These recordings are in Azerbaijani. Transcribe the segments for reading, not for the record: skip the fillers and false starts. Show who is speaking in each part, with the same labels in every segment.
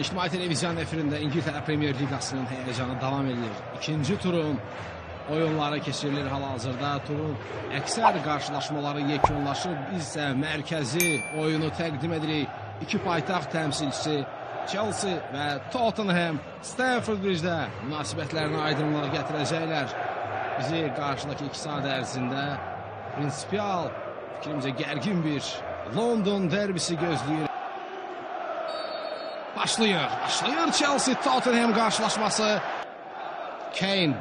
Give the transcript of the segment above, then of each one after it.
Speaker 1: İctimai Televizyon efirində İngiltərə Premier Liqasının həyəcanı davam edir. İkinci turun oyunları keçirilir hal-hazırda. Turun əksər qarşılaşmaları yekunlaşıb. Biz isə mərkəzi oyunu təqdim edirik. İki paytaxt təmsilçisi Chelsea və Tottenham Stamford Bridge-də münasibətlərini aydınlığa gətirəcəklər. Bizi qarşıdakı 2 saat ərzində prinsipial, fikrimcə gərgin bir London derbisi gözləyir. Başlayır Chelsea-Tottenham qarşılaşması. Kane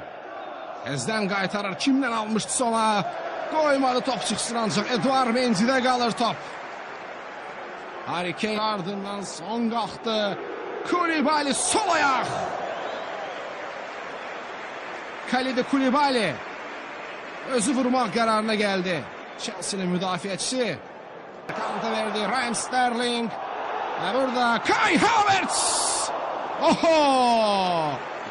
Speaker 1: əzdən qaytarır. Kimdən almışdı sola? Qoymadı, top çıxsın ancaq Edouard Mendy'də qalır top. Harry Kane ardından son qalxdı. Koulibaly sol ayaq. Kalide Koulibaly özü vurmaq qərarına gəldi. Chelsea'nin müdafiəçisi kanta verdi. Raheem Sterling və burada Kai Havertz. Oho!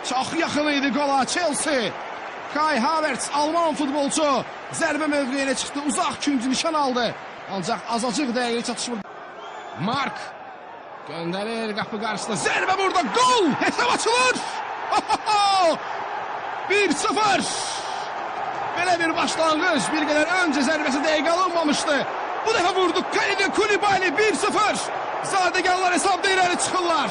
Speaker 1: Çox yaxın idi qola Chelsea. Kai Havertz, Alman futbolçu, zərbə mövqeyinə çıxdı. Uzaq küncü nişan aldı. Ancaq azacıq dəqiqə çatışmır. Mark göndərir qapı qarşısında. Zərbə burada. Gol! Hesab açılır. Oho! 1-0. Belə bir başlanğıc. Bir qədər öncə zərbəsi dəqiqə alınmamışdı. Bu dəfə vurdu. Kalide Koulibaly 1-0. Zadəganlar hesabda irəli çıxırlar.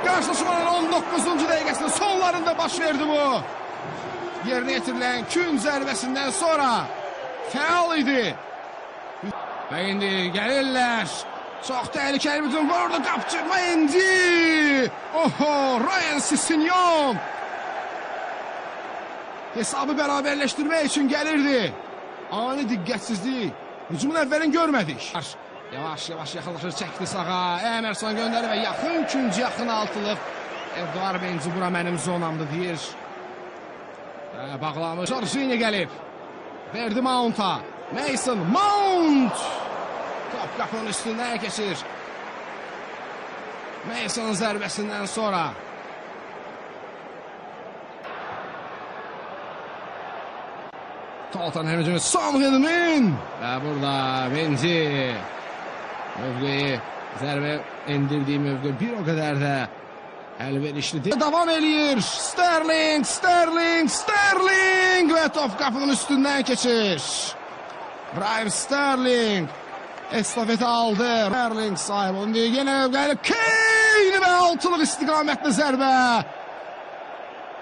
Speaker 1: Qarşılaşmanın 19-cu dəqiqəsinin sonlarında baş verdi bu. Yerinə yetirilən kün zərbəsindən sonra fəal idi. Və indi gəlirlər. Çox təhlükəli bir durum var orada. Qapçı Mendy. Oho! Ryan Sessegnon hesabı bərabərləşdirmək üçün gəlirdi. Ani diqqətsizlik. Hücumun əvvəlini görmədik. Yavaş-yavaş yaxınlaşır, çəkdi sağa. Emerson göndərir və yaxın küncü, yaxın altılıq. Edouard Mendy bura mənim zonamdır deyir. Bağlamış. Jorginho gəlib. Verdi Mount'a. Mason Mount. Top qapının üstündən keçir. Mason'un zərbəsindən sonra. Tottenham hücumu Son Heung-min. Və burada Mendy mövqeyi, zərbə endirdiyi mövqe bir o qədər də əlverişli. Davam eləyir. Sterling və top qapının üstündən keçir. Raheem Sterling estafeti aldı. Sterling sahib oldu. Yenə gəlib Kane və altılıq istiqamətli zərbə.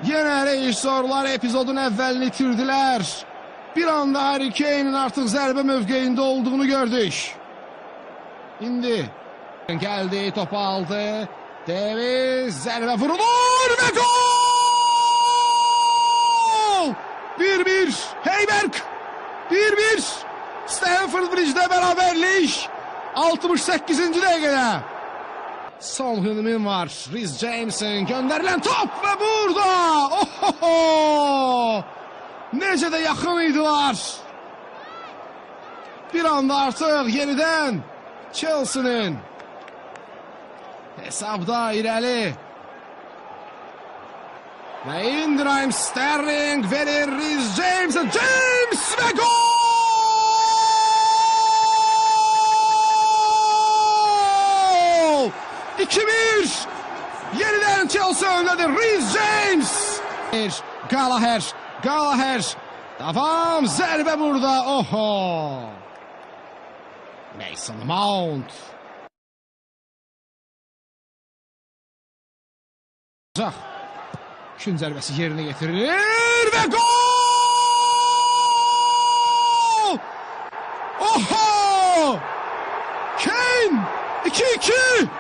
Speaker 1: Yenə rejissorlar epizodun əvvəlini itirdilər. Bir anda Harry Kane'in artıq zərbə mövqeyində olduğunu gördük. İndi gəldi, topu aldı. Davies zərbə vurulur və gol! 1-1 Heyberg. 1-1 Stamford Bridge'də bərabərlik. 68-ci dəqiqədə. Son Heung-min var. Reece James'in göndərilən top və burada. Ohoho! Necə də yaxın idilər. Bir anda artıq yenidən Chelsea'nin hesabda irəli. Və indi Raheem Sterling verir Reece James'e. James və gol! 2-1. Yenidən Chelsea öndədir. Reece James. Gallagher. Davam. Zərbə burada. Oho! Mason Mount. Kün zərbəsi yerinə getirilir və gol! Oho! Kane 2-2.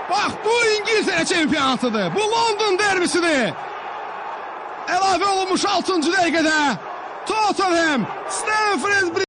Speaker 1: Bax, bu İngiltərə çempionatıdır. Bu London derbisidir. Əlavə olunmuş 6-cı dəqiqədə Tottenham Stamford Bridge